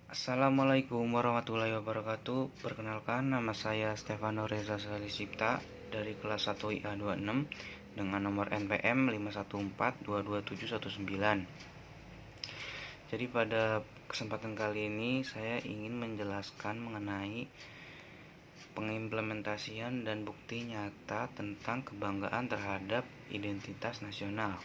Assalamualaikum warahmatullahi wabarakatuh. Perkenalkan, nama saya Stefano Reza Salisipta dari kelas 1 IA 26 dengan nomor NPM 514227719. Jadi pada kesempatan kali ini saya ingin menjelaskan mengenai pengimplementasian dan bukti nyata tentang kebanggaan terhadap identitas nasional.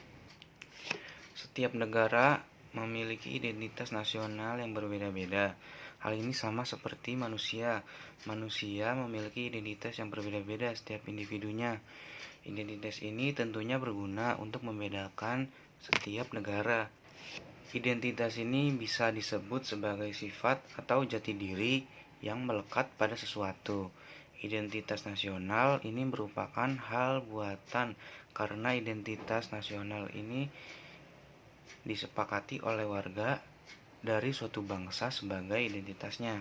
Setiap negara memiliki identitas nasional yang berbeda-beda. Hal ini sama seperti manusia. Manusia memiliki identitas yang berbeda-beda setiap individunya. Identitas ini tentunya berguna untuk membedakan setiap negara. Identitas ini bisa disebut sebagai sifat atau jati diri yang melekat pada sesuatu. Identitas nasional ini merupakan hal buatan karena identitas nasional ini disepakati oleh warga dari suatu bangsa sebagai identitasnya.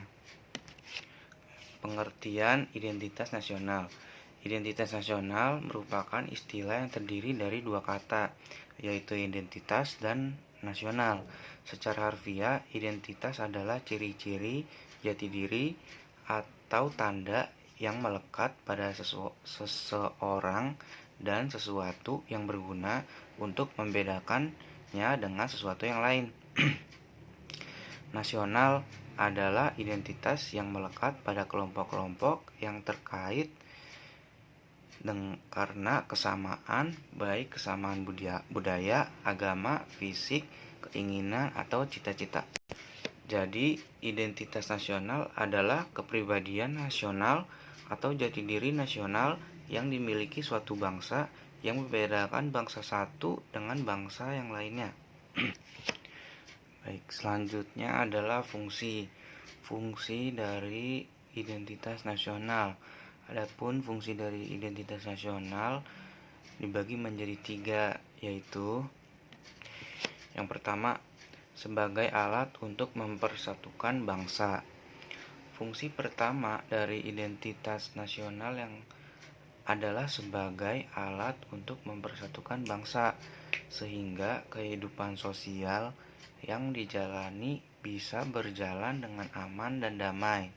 Pengertian identitas nasional. Identitas nasional merupakan istilah yang terdiri dari dua kata, yaitu identitas dan nasional. Secara harfiah, identitas adalah ciri-ciri jati diri atau tanda yang melekat pada seseorang dan sesuatu yang berguna untuk membedakannya dengan sesuatu yang lain. Nasional adalah identitas yang melekat pada kelompok-kelompok yang terkait karena kesamaan, baik kesamaan budaya, agama, fisik, keinginan, atau cita-cita. Jadi, identitas nasional adalah kepribadian nasional atau jati diri nasional yang dimiliki suatu bangsa yang membedakan bangsa satu dengan bangsa yang lainnya. Baik, selanjutnya adalah fungsi dari identitas nasional. Adapun fungsi dari identitas nasional dibagi menjadi 3, yaitu yang pertama, sebagai alat untuk mempersatukan bangsa. Fungsi pertama dari identitas nasional yang adalah sebagai alat untuk mempersatukan bangsa, sehingga kehidupan sosial yang dijalani bisa berjalan dengan aman dan damai.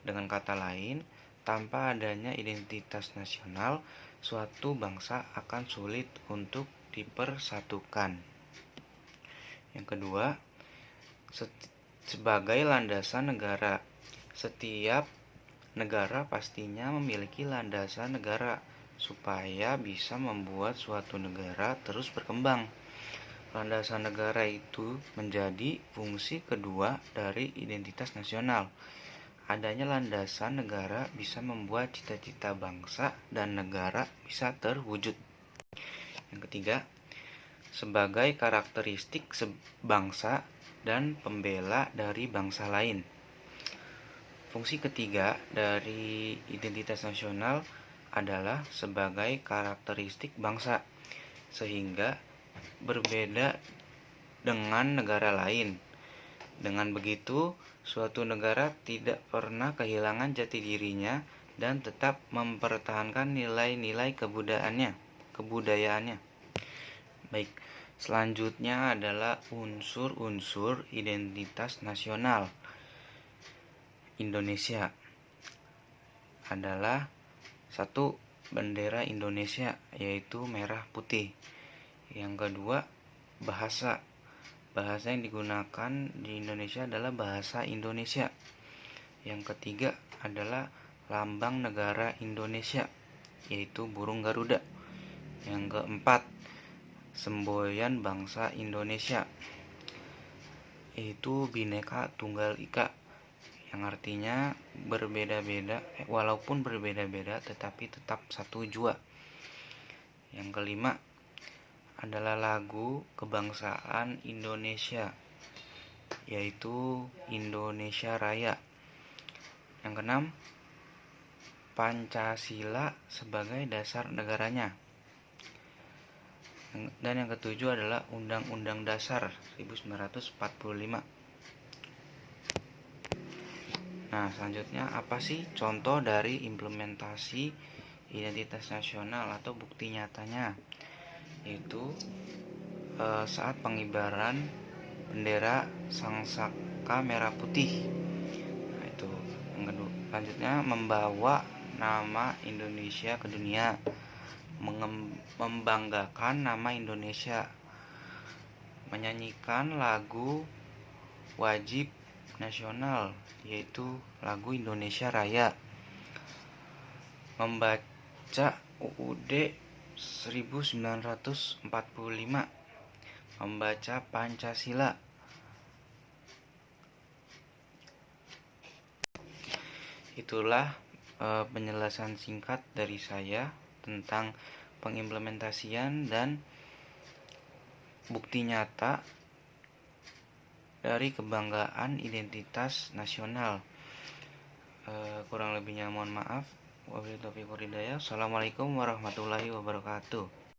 Dengan kata lain, tanpa adanya identitas nasional, suatu bangsa akan sulit untuk dipersatukan. Yang kedua, sebagai landasan negara. Setiap negara pastinya memiliki landasan negara supaya bisa membuat suatu negara terus berkembang. Landasan negara itu menjadi fungsi kedua dari identitas nasional. Adanya landasan negara bisa membuat cita-cita bangsa dan negara bisa terwujud. Yang ketiga, sebagai karakteristik bangsa dan pembela dari bangsa lain. Fungsi ketiga dari identitas nasional adalah sebagai karakteristik bangsa, sehingga berbeda dengan negara lain. Dengan begitu, suatu negara tidak pernah kehilangan jati dirinya dan tetap mempertahankan nilai-nilai kebudayaannya. Baik, selanjutnya adalah unsur-unsur identitas nasional. Indonesia adalah 1. Bendera Indonesia, yaitu merah putih. Yang kedua, bahasa. Bahasa yang digunakan di Indonesia adalah bahasa Indonesia. Yang ketiga adalah lambang negara Indonesia, yaitu burung Garuda. Yang keempat, semboyan bangsa Indonesia, yaitu Bhinneka Tunggal Ika, yang artinya berbeda-beda, walaupun berbeda-beda tetapi tetap satu jua. Yang kelima adalah lagu kebangsaan Indonesia, yaitu Indonesia Raya. Yang keenam, Pancasila sebagai dasar negaranya. Dan yang ketujuh adalah Undang-Undang Dasar 1945. Nah, selanjutnya apa sih contoh dari implementasi identitas nasional atau bukti nyatanya? Yaitu saat pengibaran bendera pusaka merah putih. Nah, itu yang kedua. Selanjutnya, membawa nama Indonesia ke dunia, membanggakan nama Indonesia, menyanyikan lagu wajib nasional yaitu lagu Indonesia Raya, membaca UUD 1945, membaca Pancasila. Itulah penjelasan singkat dari saya tentang pengimplementasian dan bukti nyata dari kebanggaan identitas nasional. Kurang lebihnya mohon maaf. Wabillahi taufiq wal hidayah. Assalamualaikum warahmatullahi wabarakatuh.